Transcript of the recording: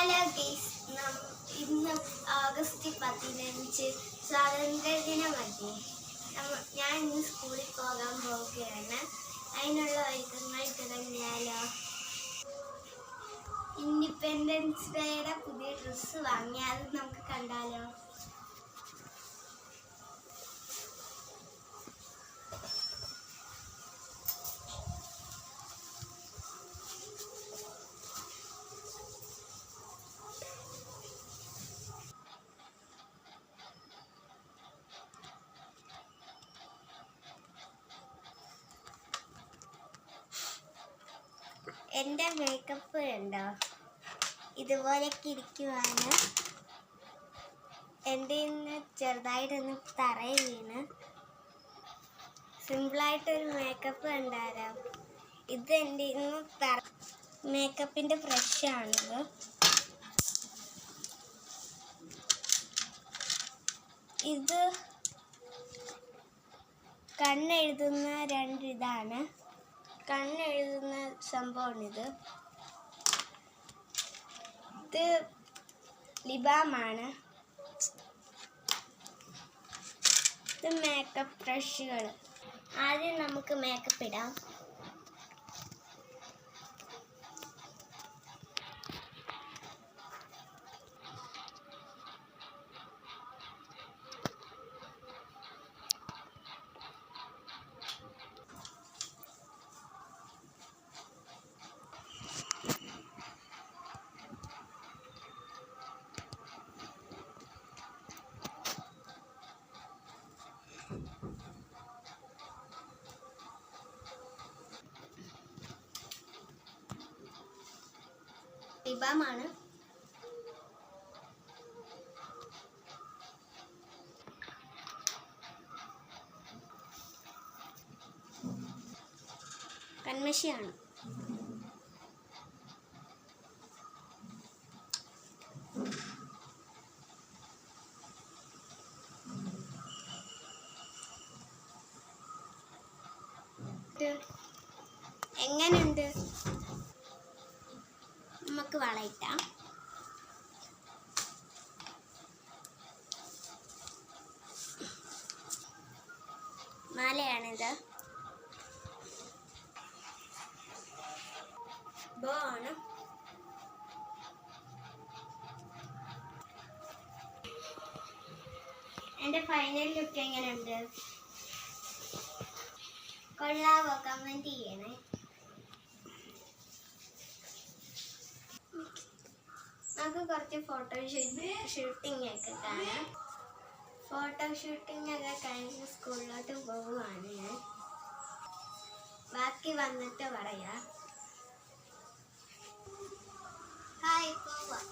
Hello guys, ഇന്ന് August 15 സ്വാതന്ത്ര്യദിനമല്ലേ. ഞാൻ ഇന്ന് സ്കൂളിൽ പോകാൻ പോവുകയാണ്. അതിനുള്ള ഒരുക്കങ്ങൾ തുടങ്ങിയാലോ. ഇൻഡിപെൻഡൻസ് ഡേയുടെ പുതിയ ഡ്രസ്സ് വാങ്ങി, അത് നമുക്ക് കണ്ടാലോ. എൻ്റെ മേക്കപ്പ് ഉണ്ടോ, ഇതുപോലെയൊക്കെ ഇരിക്കുവാണ്. എൻ്റെ ഇന്ന് ചെറുതായിട്ടൊന്ന് തറയിൽ വീണ്. സിമ്പിളായിട്ടൊരു മേക്കപ്പ് കണ്ടാലോ. ഇത് എൻ്റെ ഇന്ന് മേക്കപ്പിൻ്റെ ബ്രഷാണിത്. ഇത് കണ്ണെഴുതുന്ന ഇതാണ്. കണ്ണെഴുതുന്ന സംഭവമാണിത്. ഇത് ലിബാമാണ്. ഇത് മേക്കപ്പ് ബ്രഷുകൾ. ആദ്യം നമുക്ക് മേക്കപ്പ് ഇടാം. ലിബാമാണ്. കൺമഷിയാണ്. എങ്ങനെയുണ്ട്? നമുക്ക് വളയിട്ടാം. മാലയാണിത്. ബോ ആണ്. എൻ്റെ ഫൈനൽ ലുക്ക് എങ്ങനെയുണ്ട്? കൊള്ളാവോ? കമൻറ്റ് ചെയ്യണേ. നമുക്ക് കുറച്ച് ഷൂട്ടിംഗ് ഒക്കെ കാണാം. ഷൂട്ടിംഗ് ഒക്കെ കഴിഞ്ഞ് സ്കൂളിലോട്ട് പോവുകയാണ് ഞാൻ. ബാക്കി വന്നിട്ട് പറയാം. ഹായ്, പോവാം.